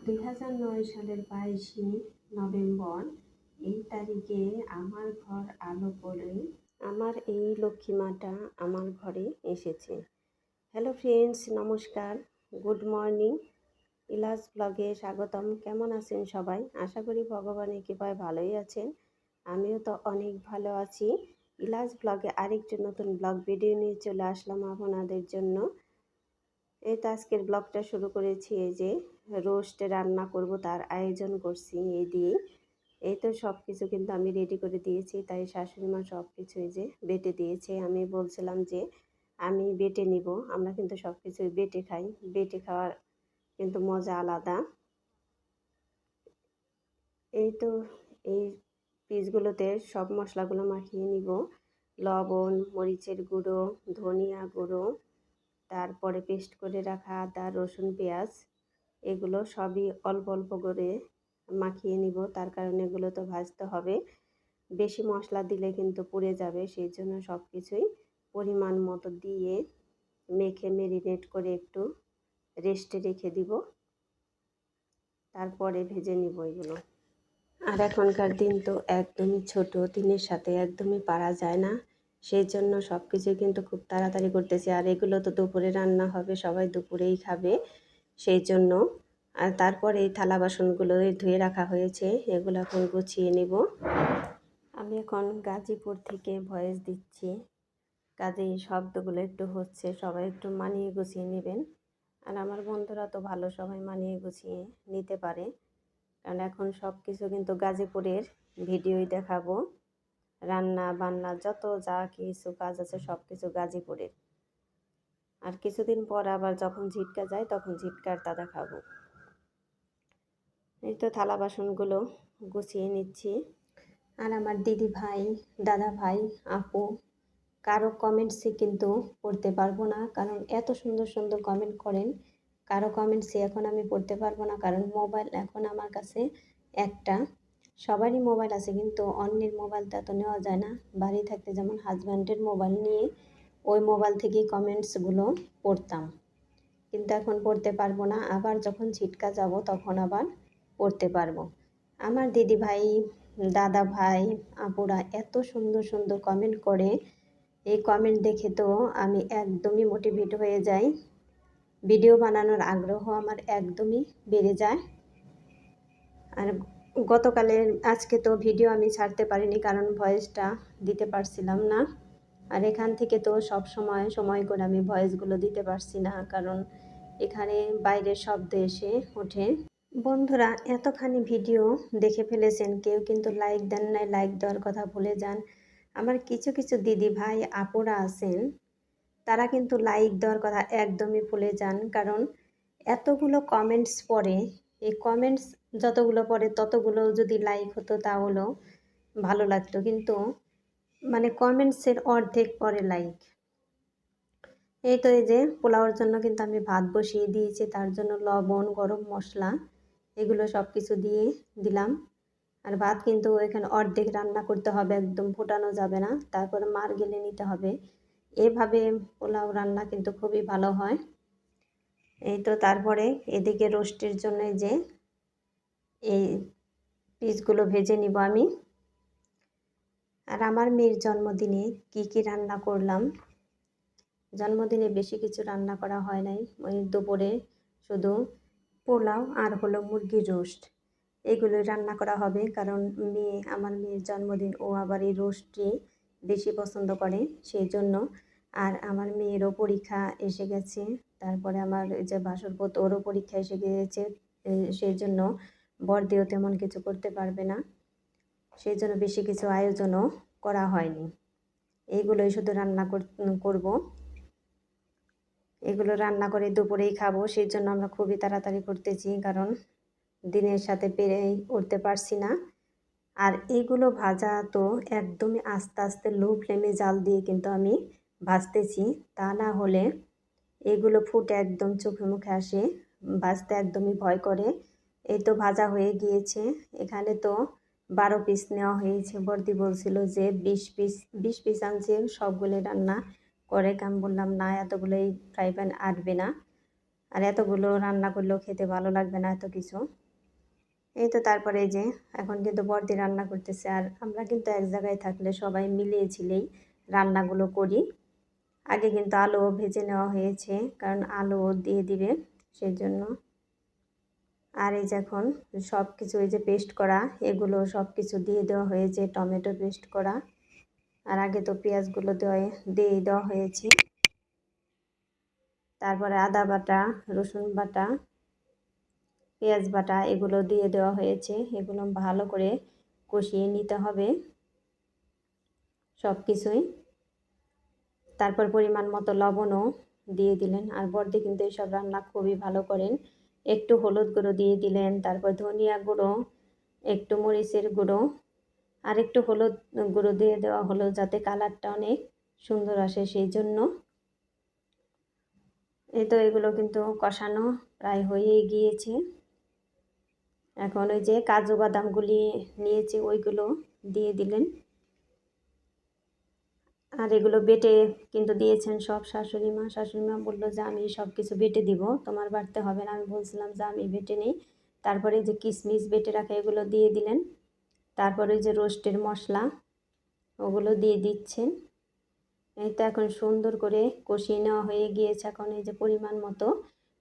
2009 সালের 22 নভেম্বর এই তারিখে আমার ঘর আলো করে আমার এই লক্ষ্মী মাটা আমার ঘরে এসেছে। হ্যালো ফ্রেন্ডস, নমস্কার, গুড মর্নিং। ইলাস ব্লগে স্বাগতম। কেমন আছেন সবাই? আশা করি ভগবানের কৃপায় ভালোই আছেন। আমিও তো অনেক ভালো আছি। ইলাস ব্লগে আরেকটি নতুন ব্লগ ভিডিও নিয়ে চলে আসলাম আপনাদের জন্য। এই তো আজকের ব্লগটা শুরু করেছি, এই যে রোস্টে রান্না করব তার আয়োজন করছি এই দিয়ে। এই তো সব কিছু কিন্তু আমি রেডি করে দিয়েছি, তাই শাশুড়ি মা সব কিছু এই যে বেটে দিয়েছে। আমি বলছিলাম যে আমি বেটে নিব, আমরা কিন্তু সব কিছুই বেটে খাই, বেটে খাওয়ার কিন্তু মজা আলাদা। এই তো এই পিসগুলোতে সব মশলাগুলো মাখিয়ে নিব, লবণ, মরিচের গুঁড়ো, ধনিয়া গুঁড়ো, তারপরে পেস্ট করে রাখা আদা, রসুন, পেঁয়াজ, এগুলো সবই অল্প অল্প করে মাখিয়ে নিব। তার কারণে এগুলো তো ভাজতে হবে, বেশি মশলা দিলে কিন্তু পুড়ে যাবে, সেই জন্য সব কিছুই পরিমাণ মতো দিয়ে মেখে ম্যারিনেট করে একটু রেস্টে রেখে দিব, তারপরে ভেজে নিব এগুলো। আর এখনকার দিন তো একদমই ছোট, দিনের সাথে একদমই পারা যায় না, সেই জন্য সব কিছুই কিন্তু খুব তাড়াতাড়ি করতেছি। আর এগুলো তো দুপুরে রান্না হবে, সবাই দুপুরেই খাবে, সেই জন্য। আর তারপরে এই থালা বাসনগুলো ধুয়ে রাখা হয়েছে, এগুলো এখন গুছিয়ে নিব। আমি এখন গাজীপুর থেকে ভয়েস দিচ্ছি, কাজে এই শব্দগুলো একটু হচ্ছে, সবাই একটু মানিয়ে গুছিয়ে নেবেন। আর আমার বন্ধুরা তো ভালো, সবাই মানিয়ে গুছিয়ে নিতে পারে, কারণ এখন সব কিছু কিন্তু গাজীপুরের ভিডিওই দেখাবো। রান্না বান্না যত যা কিছু কাজ আছে সব কিছু গাজীপুরের। আর কিছুদিন পর আবার যখন ঝিটকা যায় তখন ঝিটকারটা দেখাবো। এই তো থালা বাসনগুলো গুছিয়ে নিচ্ছি। আর আমার দিদি ভাই, দাদা ভাই, আপু কারো কমেন্টসই কিন্তু পড়তে পারবো না, কারণ এত সুন্দর সুন্দর কমেন্ট করেন। কারো কমেন্টসই এখন আমি পড়তে পারবো না, কারণ মোবাইল এখন আমার কাছে একটা, সবারই মোবাইল আছে কিন্তু অন্যের মোবাইলটা তো নেওয়া যায় না। বাড়ি থাকতে যেমন হাজব্যান্ডের মোবাইল নিয়ে ওই মোবাইল থেকেই কমেন্টসগুলো পড়তাম, কিন্তু এখন পড়তে পারবো না। আবার যখন ঝিটকা যাব তখন আবার পড়তে পারবো। আমার দিদি ভাই, দাদা ভাই, আপুরা এত সুন্দর সুন্দর কমেন্ট করে, এই কমেন্ট দেখে তো আমি একদমই মোটিভেট হয়ে যাই, ভিডিও বানানোর আগ্রহ আমার একদমই বেড়ে যায়। আর গতকালের আজকে তো ভিডিও আমি ছাড়তে পারিনি, কারণ ভয়েসটা দিতে পারছিলাম না। আর এখান থেকে তো সব সময় করে আমি ভয়েসগুলো দিতে পারছি না, কারণ এখানে বাইরের শব্দ এসে ওঠে। বন্ধুরা এতখানি ভিডিও দেখে ফেলেছেন, কেউ কিন্তু লাইক দেন নাই, লাইক দেওয়ার কথা ভুলে যান। আমার কিছু কিছু দিদি ভাই আপুরা আছেন, তারা কিন্তু লাইক দেওয়ার কথা একদমই ভুলে যান, কারণ এতগুলো কমেন্টস পড়ে, এই কমেন্টস যতগুলো পড়ে ততগুলো যদি লাইক হতো তাহলেও ভালো লাগতো, কিন্তু মানে কমেন্টসের অর্ধেক পড়ে লাইক। এই তো এই যে পোলাওর জন্য কিন্তু আমি ভাত বসিয়ে দিয়েছি, তার জন্য লবণ, গরম মশলা এগুলো সব কিছু দিয়ে দিলাম। আর ভাত কিন্তু এখানে অর্ধেক রান্না করতে হবে, একদম ফোটানো যাবে না, তারপরে মার গেলে নিতে হবে। এভাবে পোলাও রান্না কিন্তু খুবই ভালো হয়। এই তো তারপরে এদিকে রোস্টের জন্য যে এই পিসগুলো ভেজে নিব আমি। আর আমার মেয়ের জন্মদিনে কি কি রান্না করলাম, জন্মদিনে বেশি কিছু রান্না করা হয় নাই, ওই দুপুরে শুধু পোলাও আর হলো মুরগির রোস্ট, এগুলোই রান্না করা হবে, কারণ আমার মেয়ের জন্মদিন, ও আবার এই রোস্টটি বেশি পছন্দ করে, সেই জন্য। আর আমার মেয়েরও পরীক্ষা এসে গেছে, তারপরে আমার যে বাসরপত ওরও পরীক্ষা এসে গিয়েছে, সেই জন্য বড়দিও তেমন কিছু করতে পারবে না, সেই জন্য বেশি কিছু আয়োজনও করা হয়নি। এইগুলোই শুধু রান্না করব, এগুলো রান্না করে দুপুরেই খাবো, সেই জন্য আমরা খুবই তাড়াতাড়ি করতেছি, কারণ দিনের সাথে পেরে উঠতে পারছি না। আর এগুলো ভাজা তো একদমই আস্তে আস্তে লো ফ্লেমে জাল দিয়ে কিন্তু আমি ভাজতেছি, তা না হলে এগুলো ফুটে একদম চোখে মুখে আসে, ভাজতে একদমই ভয় করে। এই তো ভাজা হয়ে গিয়েছে, এখানে তো 12 পিস নেওয়া হয়েছে, বর্দি বলছিল যে 20 পিস আনছে, সবগুলো রান্না করে, আমি বললাম না, এতগুলোই ফ্রাই প্যান আটবে না। আর এতগুলো রান্না করলেও খেতে ভালো লাগবে না এত কিছু। এই তো তারপরে এই যে এখন কিন্তু বড়দি রান্না করতেছে। আর আমরা কিন্তু এক জায়গায় থাকলে সবাই মিলিয়ে ঝিলেই রান্নাগুলো করি। আগে কিন্তু আলুও ভেজে নেওয়া হয়েছে, কারণ আলুও দিয়ে দিবে সেই জন্য। আর এই যে এখন সব কিছু এই যে পেস্ট করা, এগুলো সব কিছু দিয়ে দেওয়া হয়েছে, টমেটো পেস্ট করা। আর আগে তো পেঁয়াজগুলো দিয়ে দেওয়া হয়েছে। তারপরে আদা বাটা, রসুন বাটা, পেঁয়াজ বাটা এগুলো দিয়ে দেওয়া হয়েছে। এগুলো ভালো করে কষিয়ে নিতে হবে সব কিছুই। তারপর পরিমাণ মতো লবণও দিয়ে দিলেন। আর বড়দি কিন্তু এইসব রান্না খুবই ভালো করেন। একটু হলুদ গুঁড়ো দিয়ে দিলেন, তারপর ধনিয়া গুঁড়ো, একটু মরিচের গুঁড়ো, আর একটু হলুদ গুঁড়ো দিয়ে দেওয়া হলো যাতে কালারটা অনেক সুন্দর আসে সেই জন্য। এই তো এগুলো কিন্তু কষানো প্রায় হয়েই গিয়েছে। এখন ওই যে কাজু বাদামগুলি নিয়েছি ওইগুলো দিয়ে দিলেন। আর এগুলো বেটে কিন্তু দিয়েছেন সব শাশুড়ি মা বললো যে আমি সব কিছু বেটে দিব, তোমার বাটতে হবে না। আমি বলছিলাম যে আমি বেটে নিই। তারপরে যে কিশমিশ বেটে রাখা এগুলো দিয়ে দিলেন। তারপরে যে রোস্টের মশলা ওগুলো দিয়ে দিচ্ছেন। এই তো এখন সুন্দর করে কষিয়ে নেওয়া হয়ে গিয়েছে। এখন এই যে পরিমাণ মতো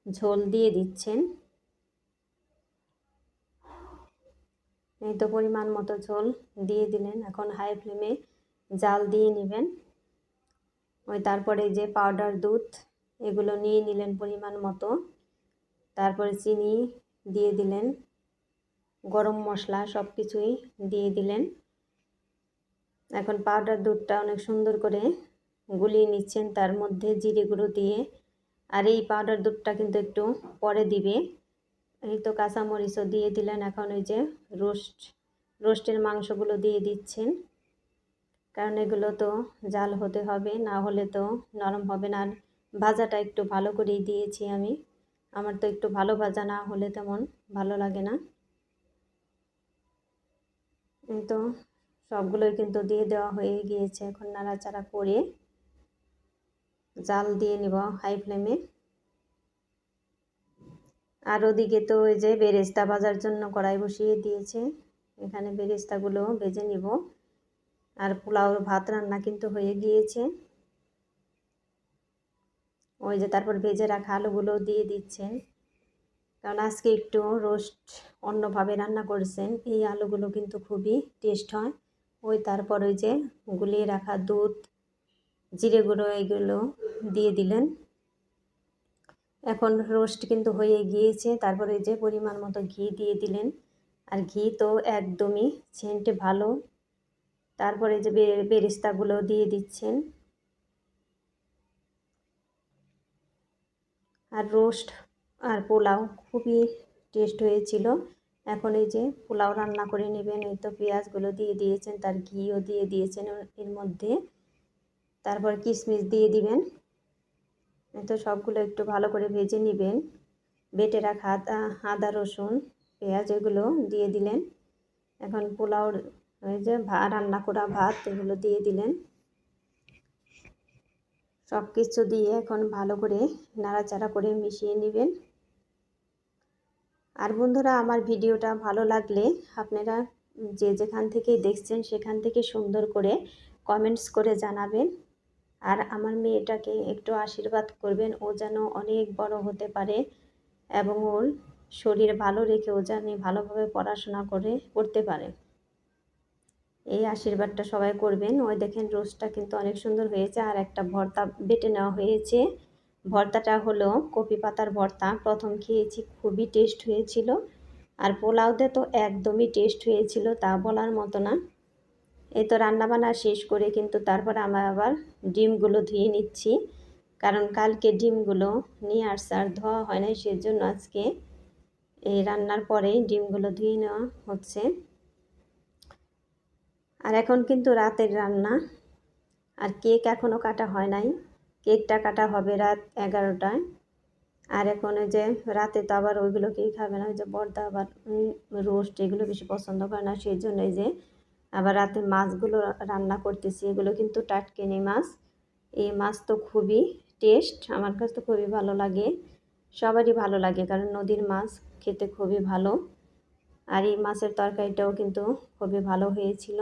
ঝোল দিয়ে দিচ্ছেন। এই তো পরিমাণ মতো ঝোল দিয়ে দিলেন। এখন হাই ফ্লেমে জাল দিয়ে নেবেন। ওই তারপরে যে পাউডার দুধ এগুলো নিয়ে নিলেন পরিমাণ মতো। তারপরে চিনি দিয়ে দিলেন, গরম মশলা সব কিছুই দিয়ে দিলেন। এখন পাউডার দুধটা অনেক সুন্দর করে গুলিয়ে নিচ্ছেন তার মধ্যে জিরে গুঁড়ো দিয়ে। আর এই পাউডার দুধটা কিন্তু একটু পরে দিবে। এই তো কাঁচামরিচও দিয়ে দিলেন। এখন ওই যে রোস্টের মাংসগুলো দিয়ে দিচ্ছেন, কারণ এগুলো তো জাল হতে হবে, না হলে তো নরম হবে না। আর ভাজাটা একটু ভালো করেই দিয়েছি আমি, আমার তো একটু ভালো ভাজা না হলে তেমন ভালো লাগে না। এই তো সবগুলোই কিন্তু দিয়ে দেওয়া হয়ে গিয়েছে। এখন নাড়াচাড়া করে জাল দিয়ে নিব হাই ফ্লেমে। আর ওদিকে তো ওই যে বেরেস্তা ভাজার জন্য কড়াই বসিয়ে দিয়েছে, এখানে বেরেস্তাগুলো ভেজে নিব। আর পোলাও ভাত রান্না কিন্তু হয়ে গিয়েছে। ওই যে তারপর ভেজে রাখা আলুগুলো দিয়ে দিচ্ছেন, কারণ আজকে একটু রোস্ট অন্যভাবে রান্না করেছেন। এই আলুগুলো কিন্তু খুবই টেস্ট হয়। ওই তারপর ওই যে গুলিয়ে রাখা দুধ, জিরে গুঁড়ো এগুলো দিয়ে দিলেন। এখন রোস্ট কিন্তু হয়ে গিয়েছে। তারপরে যে পরিমাণ মতো ঘি দিয়ে দিলেন। আর ঘি তো একদমই সেন্ট ভালো। তারপরে যে বেরেস্তাগুলো দিয়ে দিচ্ছেন। আর রোস্ট আর পোলাও খুবই টেস্ট হয়েছিল। এখন এই যে পোলাও রান্না করে নেবেন। এই তো পেঁয়াজগুলো দিয়ে দিয়েছেন, তার ঘিও দিয়ে দিয়েছেন এর মধ্যে। তারপর কিশমিশ দিয়ে দিবেন। এই তো সবগুলো একটু ভালো করে ভেজে নেবেন। বেটে রাখা আদা রসুন পেঁয়াজ এগুলো দিয়ে দিলেন। এখন পোলাও ওই যে রান্না করা ভাত এগুলো দিয়ে দিলেন। সব কিছু দিয়ে এখন ভালো করে নাড়াচাড়া করে মিশিয়ে নেবেন। আর বন্ধুরা, আমার ভিডিওটা ভালো লাগলে আপনারা যে যেখান থেকে দেখছেন সেখান থেকে সুন্দর করে কমেন্টস করে জানাবেন। আর আমার মেয়েটাকে একটু আশীর্বাদ করবেন, ও যেন অনেক বড় হতে পারে এবং ওর শরীর ভালো রেখে ও যেন ভালোভাবে পড়াশোনা করতে পারে। এই আশীর্বাদটা সবাই করবেন। ওই দেখেন রোস্টটা কিন্তু অনেক সুন্দর হয়েছে। আর একটা ভর্তা বেটে নেওয়া হয়েছে। ভর্তাটা হলো কপি পাতার ভর্তা। প্রথম খেয়েছি, খুবই টেস্ট হয়েছিল। আর পোলাওতে তো একদমই টেস্ট হয়েছিল, তা বলার মতো না। এই তো রান্নাবান্না শেষ করে কিন্তু তারপর আমরা আবার ডিমগুলো ধুয়ে নিচ্ছি, কারণ কালকে ডিমগুলো নিয়ে আসছে আর ধোয়া হয় না, সেজন্য আজকে এই রান্নার পরেই ডিমগুলো ধুয়ে নেওয়া হচ্ছে। আর এখন কিন্তু রাতের রান্না। আর কেক এখনও কাটা হয় নাই, কেকটা কাটা হবে রাত 11টায়। আর এখন ওই যে রাতে তো আবার ওইগুলোকেই খাবে না, ওই যে বর্দা আবার রোস্ট এগুলো বেশি পছন্দ করে না, সেই জন্য এই যে আবার রাতে মাছগুলো রান্না করতেছি। এগুলো কিন্তু টাটকিনি মাছ। এই মাছ তো খুবই টেস্ট, আমার কাছে তো খুবই ভালো লাগে। সবারই ভালো লাগে, কারণ নদীর মাছ খেতে খুবই ভালো। আর এই মাছের তরকারিটাও কিন্তু খুবই ভালো হয়েছিল।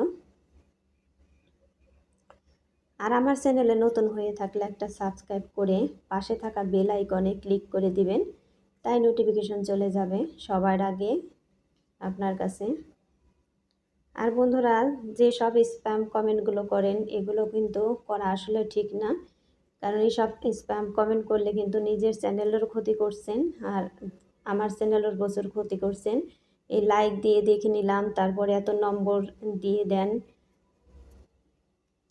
আর আমার চ্যানেলে নতুন হয়ে থাকলে একটা সাবস্ক্রাইব করে পাশে থাকা বেল আইকনে ক্লিক করে দিবেন, তাই নোটিফিকেশন চলে যাবে সবার আগে আপনার কাছে। আর বন্ধুরা, যে সব স্প্যাম কমেন্টগুলো করেন, এগুলো কিন্তু করা আসলে ঠিক না, কারণ এই সব স্প্যাম কমেন্ট করলে কিন্তু নিজের চ্যানেলেরও ক্ষতি করছেন, আর আমার চ্যানেলের বছর ক্ষতি করছেন। এই লাইক দিয়ে দেখে নিলাম, তারপরে এত নম্বর দিয়ে দেন,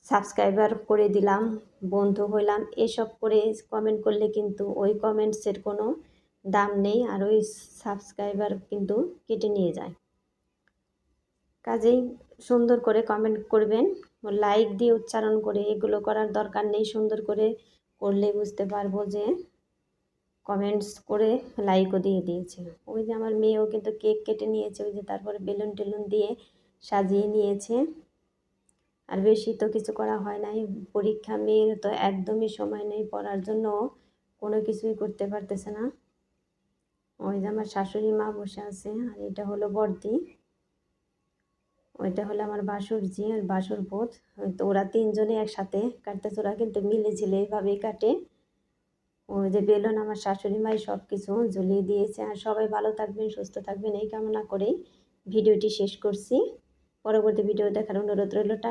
সাবস্ক্রাইবার করে দিলাম, বন্ধু হইলাম, এসব করে কমেন্ট করলে কিন্তু ওই কমেন্টসের কোনো দাম নেই, আর ওই সাবস্ক্রাইবার কিন্তু কেটে নিয়ে যায়। কাজেই সুন্দর করে কমেন্ট করবেন, লাইক দিয়ে উচ্চারণ করে, এগুলো করার দরকার নেই। সুন্দর করে করলে বুঝতে পারবো যে কমেন্টস করে লাইকও দিয়ে দিয়েছে। ওই যে আমার মেয়েও কিন্তু কেক কেটে নিয়েছে, ওই যে তারপরে বেলুন টেলুন দিয়ে সাজিয়ে নিয়েছে। আর বেশি তো কিছু করা হয় নাই, পরীক্ষা, মেয়ের তো একদমই সময় নেই পড়ার জন্য, কোনো কিছুই করতে পারতেছে না। ওই যে আমার শাশুড়ি মা বসে আছে, আর এটা হলো বড়দি, ওইটা হলো আমার বাসুরজি আর বাসুর বোধ। তো ওরা তিনজনে একসাথে কাটতেছে, ওরা কিন্তু মিলে ঝিলে এভাবেই কাটে। ওই যে বেলুন আমার শাশুড়ি মাই সব কিছু ঝুলিয়ে দিয়েছে। আর সবাই ভালো থাকবেন, সুস্থ থাকবেন এই কামনা করেই ভিডিওটি শেষ করছি। পরবর্তী ভিডিও দেখার অনুরোধ রইল।